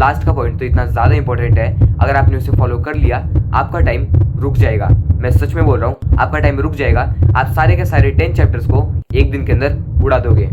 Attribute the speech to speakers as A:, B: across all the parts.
A: Last का point तो इतना ज़्यादा इंपॉर्टेंट है, अगर आपने उसे फॉलो कर लिया आपका टाइम रुक जाएगा। मैं सच में बोल रहा हूँ, आपका टाइम रुक जाएगा। आप सारे के सारे 10 चैप्टर्स को एक दिन के अंदर उड़ा दोगे।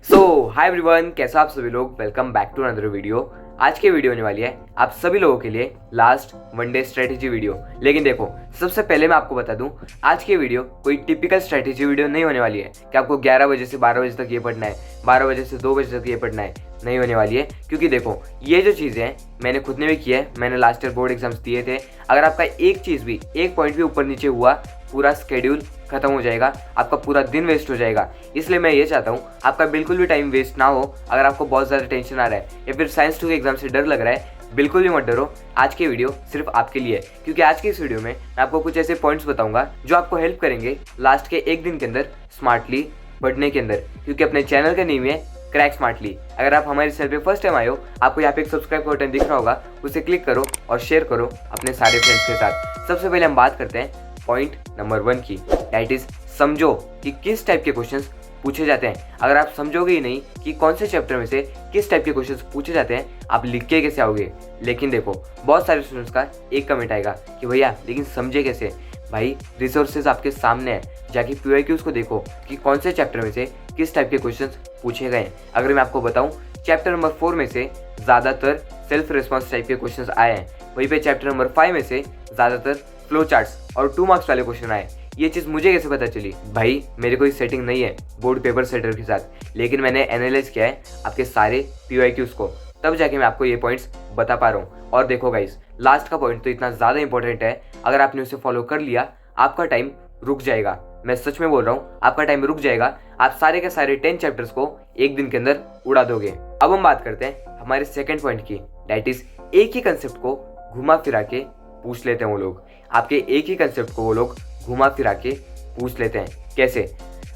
A: सो हाय एवरीवन, कैसा आप सभी लोग। Welcome back to another video. आज की वीडियो होने वाली है आप सभी लोगों के लिए last one day strategy video. लेकिन देखो, सबसे पहले मैं आपको बता दूं, आज की वीडियो कोई टिपिकल स्ट्रेटेजी वीडियो नहीं होने वाली है कि आपको 11 बजे से 12 बजे तक ये पढ़ना है, 12 बजे से 2 बजे तक ये पढ़ना है। नहीं होने वाली है, क्योंकि देखो ये जो चीज़ें हैं मैंने खुद ने भी किया है। मैंने लास्ट ईयर बोर्ड एग्जाम्स दिए थे। अगर आपका एक चीज़ भी, एक पॉइंट भी ऊपर नीचे हुआ, पूरा स्केड्यूल खत्म हो जाएगा, आपका पूरा दिन वेस्ट हो जाएगा। इसलिए मैं ये चाहता हूँ आपका बिल्कुल भी टाइम वेस्ट ना हो। अगर आपको बहुत ज़्यादा टेंशन आ रहा है या फिर साइंस 2 के एग्जाम से डर लग रहा है, बिल्कुल भी मत डरो। आज की वीडियो सिर्फ आपके लिए है, क्योंकि आज की इस वीडियो में मैं आपको कुछ ऐसे पॉइंट्स बताऊंगा जो आपको हेल्प करेंगे लास्ट के एक दिन के अंदर स्मार्टली पढ़ने के अंदर। क्योंकि अपने चैनल का नेम है क्रैक स्मार्टली। अगर आप हमारे चैनल पे फर्स्ट टाइम आए हो, आपको यहाँ पे एक सब्सक्राइब का बटन दिख रहा होगा, उसे क्लिक करो और शेयर करो अपने सारे फ्रेंड्स के साथ। सबसे पहले हम बात करते हैं पॉइंट नंबर 1 की, दैट इज समझो कि किस टाइप के क्वेश्चंस पूछे जाते हैं। अगर आप समझोगे ही नहीं कि कौन से चैप्टर में से किस टाइप के क्वेश्चंस पूछे जाते हैं, आप लिख के कैसे आओगे। लेकिन देखो, बहुत सारे स्टूडेंट्स का एक कमेंट आएगा कि भैया लेकिन समझे कैसे। भाई रिसोर्सेज आपके सामने है, जाके PYQs को देखो कि कौन से चैप्टर में से किस टाइप के क्वेश्चंस पूछे गए। अगर मैं आपको बताऊं, चैप्टर नंबर 4 में से ज़्यादातर सेल्फ रिस्पॉन्स टाइप के क्वेश्चंस आए हैं। वहीं पे चैप्टर नंबर 5 में से ज़्यादातर फ्लो चार्ट्स और 2 मार्क्स वाले क्वेश्चन आए। ये चीज़ मुझे कैसे पता चली? भाई मेरे कोई सेटिंग नहीं है बोर्ड पेपर सेटर के साथ, लेकिन मैंने एनालाइज किया है आपके सारे PYQs को, तब जाके मैं आपको ये पॉइंट्स बता पा रहा हूँ। और देखो गाइस, लास्ट का पॉइंट तो इतना ज़्यादा इंपॉर्टेंट है, अगर आपने उसे फॉलो कर लिया आपका टाइम रुक जाएगा। मैं सच में बोल रहा हूँ, आपका टाइम रुक जाएगा। आप सारे के सारे 10 चैप्टर्स को एक दिन के अंदर उड़ा दोगे। अब हम बात करते हैं हमारे सेकेंड पॉइंट की, दैट इज एक ही कंसेप्ट को घुमा फिरा के पूछ लेते हैं वो लोग। आपके एक ही कंसेप्ट को वो लोग घुमा फिरा के पूछ लेते हैं। कैसे?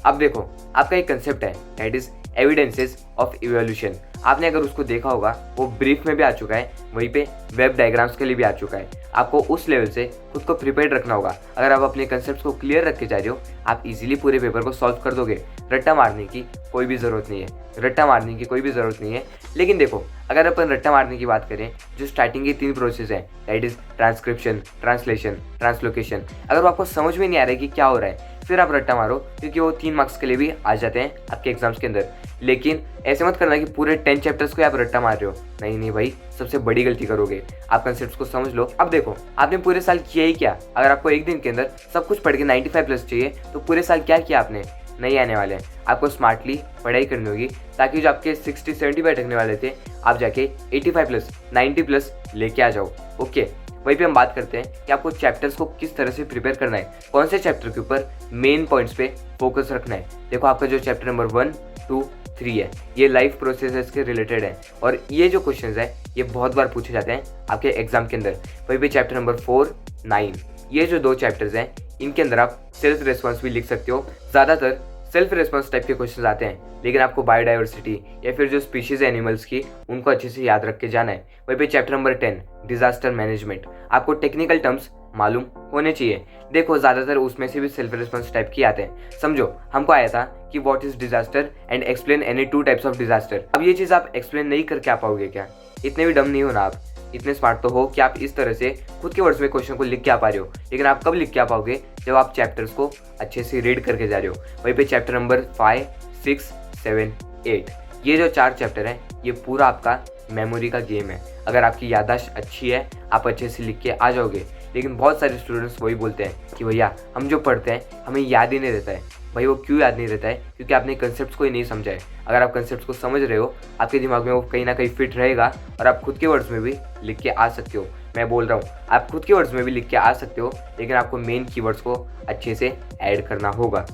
A: अब देखो, आपका एक कंसेप्ट है that is evidences of evolution. आपने अगर उसको देखा होगा, वो ब्रीफ में भी आ चुका है, वहीं पे वेब डायग्राम्स के लिए भी आ चुका है। आपको उस लेवल से खुद को प्रिपेयर्ड रखना होगा। अगर आप अपने कंसेप्ट्स को क्लियर रख के जा रहे हो, आप इजीली पूरे पेपर को सॉल्व कर दोगे। रट्टा मारने की कोई भी ज़रूरत नहीं है, रट्टा मारने की कोई भी ज़रूरत नहीं है। लेकिन देखो, अगर अपन रट्टा मारने की बात करें, जो स्टार्टिंग के 3 प्रोसेस हैं, that is transcription, translation, translocation, अगर वो आपको समझ में नहीं आ रहा है कि क्या हो रहा है, फिर आप रट्टा मारो, क्योंकि वो 3 मार्क्स के लिए भी आ जाते हैं आपके एग्जाम्स के अंदर। लेकिन ऐसे मत करना कि पूरे 10 चैप्टर्स को आप रट्टा मार रहे हो। नहीं नहीं भाई, सबसे बड़ी गलती करोगे। आप कंसेप्ट्स को समझ लो। अब देखो, आपने पूरे साल किया ही क्या? अगर आपको एक दिन के अंदर सब कुछ पढ़ के 95 प्लस चाहिए, तो पूरे साल क्या किया आपने? नहीं आने वाले हैं। आपको स्मार्टली पढ़ाई करनी होगी, ताकि जो आपके 60-70 अटकने वाले थे, आप जाके 85 प्लस 90 प्लस लेके आ जाओ। ओके, वहीं पे हम बात करते हैं कि आपको चैप्टर्स को किस तरह से प्रिपेयर करना है, कौन से चैप्टर के ऊपर मेन पॉइंट्स पे फोकस रखना है। देखो, आपका जो चैप्टर नंबर 1, 2, 3 है, ये लाइफ प्रोसेसेस के रिलेटेड है, और ये जो क्वेश्चंस है ये बहुत बार पूछे जाते हैं आपके एग्जाम के अंदर। वहीं पे चैप्टर नंबर 4, 9, ये जो 2 चैप्टर्स हैं, इनके अंदर आप सेल्फ रिस्पॉन्स भी लिख सकते हो। ज़्यादातर सेल्फ रिस्पॉन्स टाइप के क्वेश्चन आते हैं, लेकिन आपको बायोडाइवर्सिटी या फिर जो स्पीशीज एनिमल्स की, उनको अच्छे से याद रख के जाना है। वहीं पे चैप्टर नंबर 10, डिजास्टर मैनेजमेंट, आपको टेक्निकल टर्म्स मालूम होने चाहिए। देखो, ज़्यादातर उसमें से भी सेल्फ रिस्पॉन्स टाइप की आते हैं। समझो, हमको आया था कि what is disaster and explain any 2 types of disaster. अब ये चीज़ आप एक्सप्लेन नहीं करके आ पाओगे क्या? इतने भी डम नहीं हो ना आप, इतने स्मार्ट तो हो कि आप इस तरह से खुद के वर्ड्स में क्वेश्चन को लिख के आ पा रहे हो। लेकिन आप कब लिख के आ पाओगे? जब आप चैप्टर्स को अच्छे से रीड करके जा रहे हो। वहीं पे चैप्टर नंबर 5, 6, 7, 8, ये जो 4 चैप्टर हैं, ये पूरा आपका मेमोरी का गेम है। अगर आपकी याददाश्त अच्छी है, आप अच्छे से लिख के आ जाओगे। लेकिन बहुत सारे स्टूडेंट्स वही बोलते हैं कि भैया हम जो पढ़ते हैं हमें याद ही नहीं रहता है। भाई वो क्यों याद नहीं रहता है? क्योंकि आपने कंसेप्ट्स को ही नहीं समझा है। अगर आप कंसेप्ट्स को समझ रहे हो, आपके दिमाग में वो कहीं ना कहीं फिट रहेगा, और आप खुद के वर्ड्स में भी लिख के आ सकते हो। मैं बोल रहा हूँ, आप खुद के वर्ड्स में भी लिख के आ सकते हो, लेकिन आपको मेन कीवर्ड्स को अच्छे से ऐड करना होगा।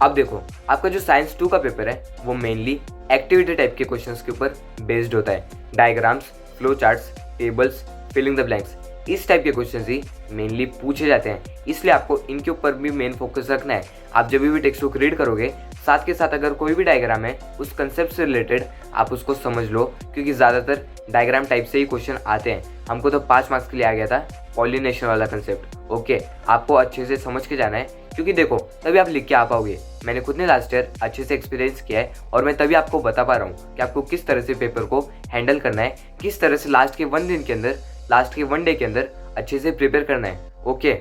A: अब देखो, आपका जो साइंस 2 का पेपर है, वो मेनली एक्टिविटी टाइप के क्वेश्चंस के ऊपर बेस्ड होता है। Diagrams, flow charts, tables, filling the blanks, इस टाइप के क्वेश्चंस ही मेनली पूछे जाते हैं। इसलिए आपको इनके ऊपर भी मेन फोकस रखना है। आप जब भी टेक्स्ट बुक रीड करोगे, साथ के साथ अगर कोई भी डायग्राम है उस कंसेप्ट से रिलेटेड आप उसको समझ लो, क्योंकि ज़्यादातर डायग्राम टाइप से ही क्वेश्चन आते हैं। हमको तो 5 मार्क्स के लिए आ गया था पॉलिनेशन वाला कंसेप्ट। ओके, आपको अच्छे से समझ के जाना है, क्योंकि देखो तभी आप लिख के आ पाओगे। मैंने खुद ने लास्ट ईयर अच्छे से एक्सपीरियंस किया है और मैं तभी आपको बता पा रहा हूँ कि आपको किस तरह से पेपर को हैंडल करना है, किस तरह से लास्ट के 1 दिन के अंदर, लास्ट के 1 डे के अंदर अच्छे से प्रिपेयर करना है। ओके,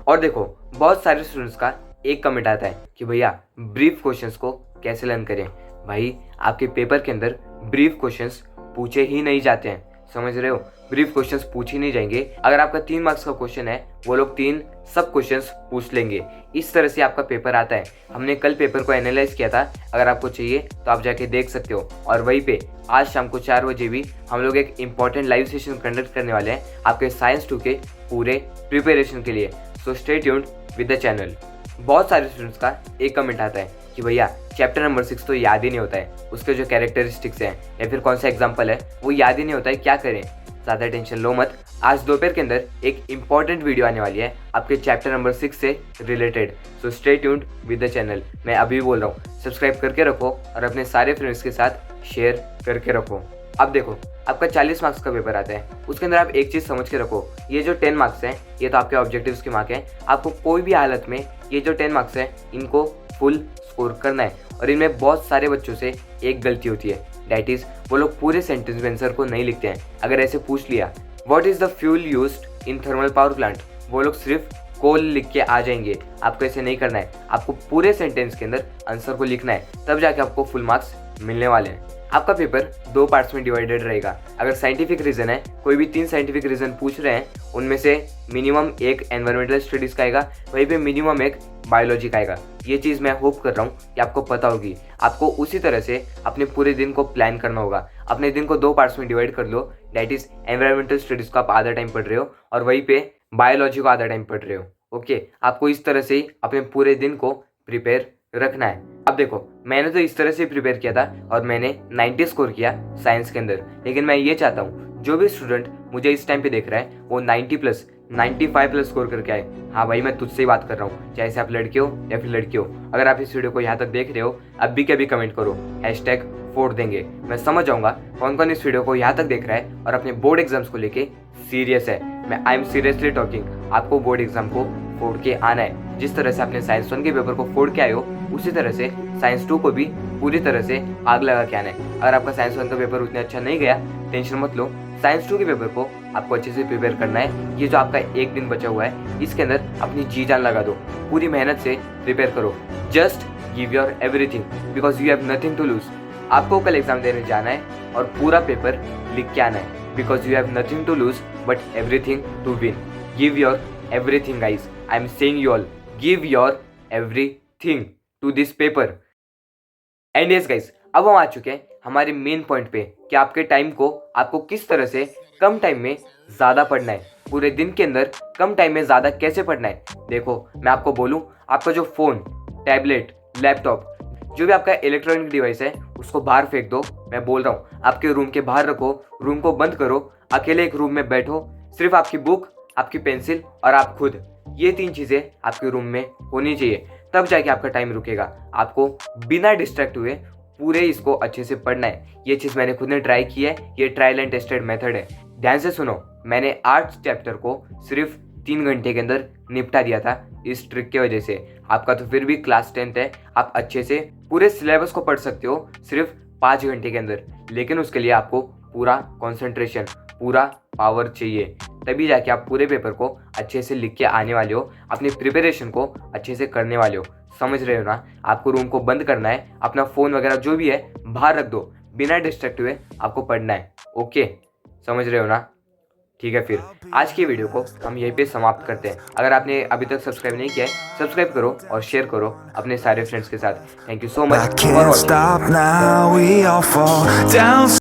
A: और देखो बहुत सारे स्टूडेंट्स का एक कमेंट आता है कि भैया ब्रीफ क्वेश्चंस को कैसे लर्न करें। भाई आपके पेपर के अंदर ब्रीफ क्वेश्चंस पूछे ही नहीं जाते हैं, समझ रहे हो? ब्रीफ क्वेश्चंस पूछ ही नहीं जाएंगे। अगर आपका 3 मार्क्स का क्वेश्चन है वो लोग 3 सब क्वेश्चंस पूछ लेंगे। इस तरह से आपका पेपर आता है। हमने कल पेपर को एनालाइज किया था, अगर आपको चाहिए तो आप जाके देख सकते हो। और वहीं पे आज शाम को 4 बजे भी हम लोग एक इंपॉर्टेंट लाइव सेशन कंडक्ट करने वाले हैं आपके साइंस 2 के पूरे प्रिपरेशन के लिए। So stay tuned with the channel. बहुत सारे स्टूडेंट्स का एक कमेंट आता है कि भैया चैप्टर नंबर 6 तो याद ही नहीं होता है, उसके जो कैरेक्टरिस्टिक्स हैं या फिर कौन सा एग्जाम्पल है वो याद ही नहीं होता है, क्या करें? ज़्यादा टेंशन लो मत। आज दोपहर के अंदर एक इंपॉर्टेंट वीडियो आने वाली है आपके चैप्टर नंबर 6 से related. So stay tuned with the channel. मैं अभी बोल रहा हूँ, सब्सक्राइब करके रखो और अपने सारे फ्रेंड्स के साथ शेयर करके रखो। अब देखो आपका 40 मार्क्स का पेपर आता है, उसके अंदर आप एक चीज़ समझ के रखो, ये जो 10 मार्क्स हैं ये तो आपके ऑब्जेक्टिव्स के मार्क हैं। आपको कोई भी हालत में ये जो 10 मार्क्स हैं इनको फुल स्कोर करना है। और इनमें बहुत सारे बच्चों से एक गलती होती है, डैट इज़ वो लोग पूरे सेंटेंस में आंसर को नहीं लिखते हैं। अगर ऐसे पूछ लिया what is the fuel used in thermal power plant, वो लोग सिर्फ कोल लिख के आ जाएंगे। आपको ऐसे नहीं करना है, आपको पूरे सेंटेंस के अंदर आंसर को लिखना है, तब जाके आपको फुल मार्क्स मिलने वाले हैं। आपका पेपर 2 पार्ट्स में डिवाइडेड रहेगा। अगर साइंटिफिक रीजन है, कोई भी 3 साइंटिफिक रीजन पूछ रहे हैं, उनमें से मिनिमम एक एनवायरमेंटल स्टडीज़ का आएगा, वहीं पे मिनिमम एक बायोलॉजी का आएगा। ये चीज़ मैं होप कर रहा हूँ कि आपको पता होगी। आपको उसी तरह से अपने पूरे दिन को प्लान करना होगा। अपने दिन को 2 पार्ट्स में डिवाइड कर लो, डैट इज़ एनवायरमेंटल स्टडीज़ को आप आधा टाइम पढ़ रहे हो और वहीं पे बायोलॉजी को आधा टाइम पढ़ रहे हो। ओके, आपको इस तरह से ही अपने पूरे दिन को प्रिपेयर रखना है। अब देखो मैंने तो इस तरह से प्रिपेयर किया था और मैंने 90 स्कोर किया साइंस के अंदर, लेकिन मैं ये चाहता हूँ जो भी स्टूडेंट मुझे इस टाइम पे देख रहा है वो 90 प्लस 95 प्लस स्कोर करके आए। हाँ भाई, मैं तुझसे ही बात कर रहा हूँ, चाहे से आप लड़के हो या फिर लड़की हो। अगर आप इस वीडियो को यहाँ तक देख रहे हो, अभी के अभी कमेंट करो #फोड़ देंगे। मैं समझ जाऊँगा कौन कौन इस वीडियो को यहाँ तक देख रहा है और अपने बोर्ड एग्जाम्स को लेके सीरियस है। मैं आई एम सीरियसली टॉकिंग। आपको बोर्ड एग्जाम को फोड़ के आना है। जिस तरह से आपने साइंस 1 के पेपर को फोड़ के आए हो, उसी तरह से साइंस 2 को भी पूरी तरह से आग लगा के आना है। अगर आपका साइंस 1 का पेपर उतना अच्छा नहीं गया, टेंशन मत लो, साइंस 2 के पेपर को आपको अच्छे से प्रिपेयर करना है। ये जो आपका एक दिन बचा हुआ है, इसके अंदर अपनी जी जान लगा दो, पूरी मेहनत से प्रिपेयर करो। Just give your everything because you have nothing to lose. आपको कल एग्जाम देने जाना है और पूरा पेपर लिख के आना है, because you have nothing to lose but everything to win. Give your everything guys, I am saying you all, give your everything to this paper. And yes guys, अब हम आ चुके हैं हमारे मेन पॉइंट पे कि आपके टाइम को आपको किस तरह से कम टाइम में ज़्यादा पढ़ना है, पूरे दिन के अंदर कम टाइम में ज़्यादा कैसे पढ़ना है। देखो मैं आपको बोलूँ, आपका जो फ़ोन, टैबलेट, लैपटॉप, जो भी आपका इलेक्ट्रॉनिक डिवाइस है उसको बाहर फेंक दो। मैं बोल रहा हूँ आपके रूम के बाहर रखो, रूम को बंद करो, अकेले एक रूम में बैठो, सिर्फ आपकी बुक, आपकी पेंसिल और आप खुद, ये 3 चीज़ें आपके रूम में होनी चाहिए, तब जाके आपका टाइम रुकेगा। आपको बिना डिस्ट्रैक्ट हुए पूरे इसको अच्छे से पढ़ना है। ये चीज़ मैंने खुद ने ट्राई की है, ये ट्रायल एंड टेस्टेड मेथड है। ध्यान से सुनो, मैंने 8 चैप्टर को सिर्फ 3 घंटे के अंदर निपटा दिया था इस ट्रिक की वजह से। आपका तो फिर भी क्लास 10th है, आप अच्छे से पूरे सिलेबस को पढ़ सकते हो सिर्फ 5 घंटे के अंदर, लेकिन उसके लिए आपको पूरा कंसंट्रेशन, पूरा पावर चाहिए, तभी जाके आप पूरे पेपर को अच्छे से लिख के आने वाले हो, अपनी प्रिपरेशन को अच्छे से करने वाले हो। समझ रहे हो ना? आपको रूम को बंद करना है, अपना फ़ोन वगैरह जो भी है बाहर रख दो, बिना डिस्ट्रैक्ट हुए आपको पढ़ना है। ओके, समझ रहे हो ना? ठीक है, फिर आज की वीडियो को हम यहीं पे समाप्त करते हैं। अगर आपने अभी तक सब्सक्राइब नहीं किया है, सब्सक्राइब करो और शेयर करो अपने सारे फ्रेंड्स के साथ। Thank you so much for watching.